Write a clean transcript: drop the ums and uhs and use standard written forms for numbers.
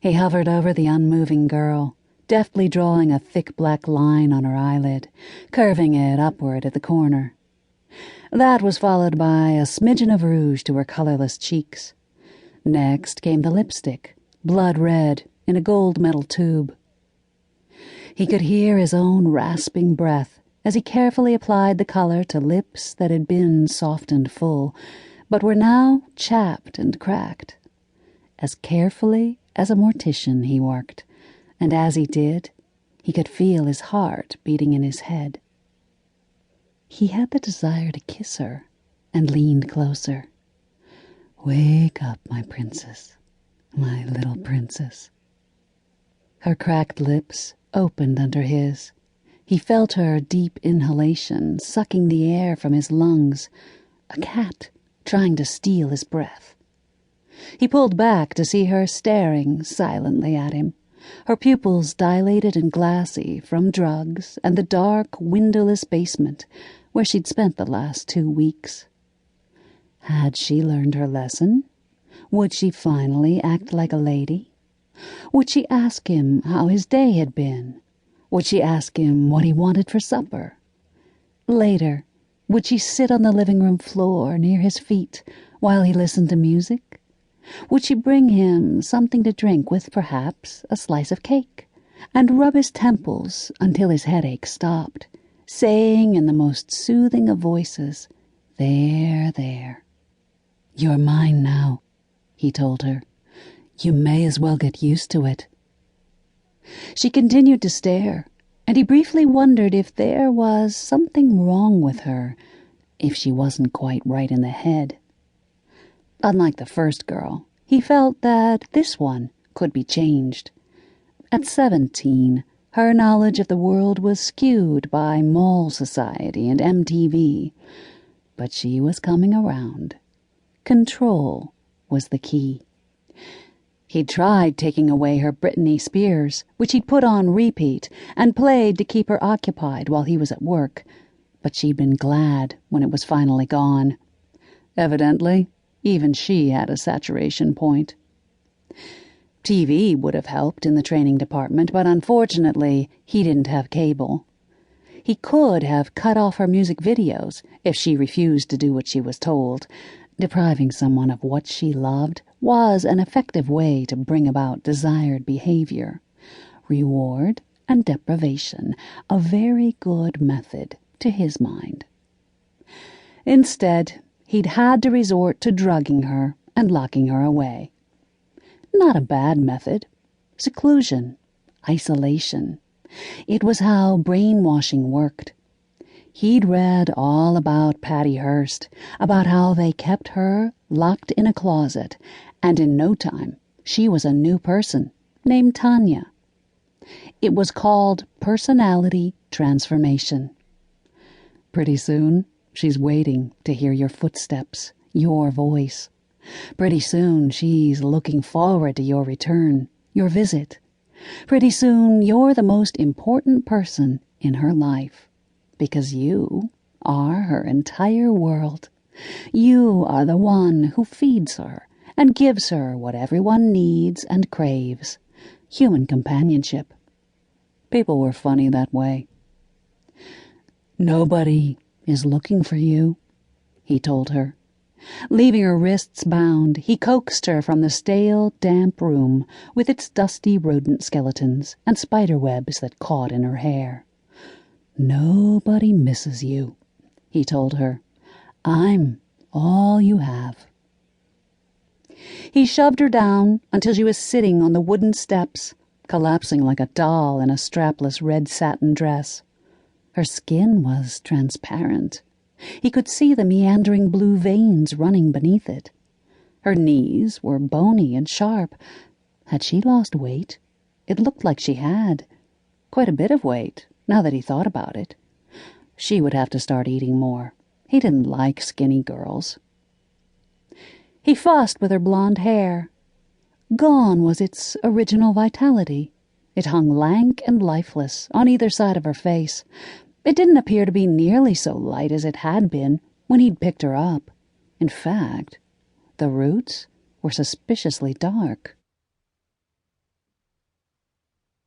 He hovered over the unmoving girl, deftly drawing a thick black line on her eyelid, curving it upward at the corner. That was followed by a smidgen of rouge to her colorless cheeks. Next came the lipstick, blood red, in a gold metal tube. He could hear his own rasping breath as he carefully applied the color to lips that had been soft and full, but were now chapped and cracked. As carefully as a mortician he worked, and as he did, he could feel his heart beating in his head. He had the desire to kiss her, and leaned closer. "Wake up, my princess, my little princess." Her cracked lips opened under his. He felt her deep inhalation sucking the air from his lungs, a cat trying to steal his breath. He pulled back to see her staring silently at him, her pupils dilated and glassy from drugs and the dark, windowless basement where she'd spent the last 2 weeks. Had she learned her lesson? Would she finally act like a lady? Would she ask him how his day had been? Would she ask him what he wanted for supper? Later, would she sit on the living room floor near his feet while he listened to music? Would she bring him something to drink with perhaps a slice of cake, and rub his temples until his headache stopped, saying in the most soothing of voices, "There, there. You're mine now," he told her. "You may as well get used to it." She continued to stare, and he briefly wondered if there was something wrong with her, if she wasn't quite right in the head. Unlike the first girl, he felt that this one could be changed. At 17, her knowledge of the world was skewed by mall society and MTV, but she was coming around. Control was the key. He'd tried taking away her Britney Spears, which he'd put on repeat and played to keep her occupied while he was at work, but she'd been glad when it was finally gone. Evidently, even she had a saturation point. TV would have helped in the training department, but unfortunately, he didn't have cable. He could have cut off her music videos if she refused to do what she was told. Depriving someone of what she loved was an effective way to bring about desired behavior. Reward and deprivation, a very good method to his mind. Instead, he'd had to resort to drugging her and locking her away. Not a bad method. Seclusion, isolation. It was how brainwashing worked. He'd read all about Patty Hearst, about how they kept her locked in a closet, and in no time she was a new person named Tanya. It was called personality transformation. Pretty soon, she's waiting to hear your footsteps, your voice. Pretty soon, she's looking forward to your return, your visit. Pretty soon, you're the most important person in her life, because you are her entire world. You are the one who feeds her and gives her what everyone needs and craves, human companionship. People were funny that way. "Nobody is looking for you," he told her. Leaving her wrists bound, he coaxed her from the stale, damp room with its dusty rodent skeletons and spider webs that caught in her hair. "Nobody misses you," he told her. "I'm all you have." He shoved her down until she was sitting on the wooden steps, collapsing like a doll in a strapless red satin dress. Her skin was transparent. He could see the meandering blue veins running beneath it. Her knees were bony and sharp. Had she lost weight? It looked like she had. Quite a bit of weight, now that he thought about it. She would have to start eating more. He didn't like skinny girls. He fussed with her blonde hair. Gone was its original vitality. It hung lank and lifeless on either side of her face. It didn't appear to be nearly so light as it had been when he'd picked her up. In fact, the roots were suspiciously dark.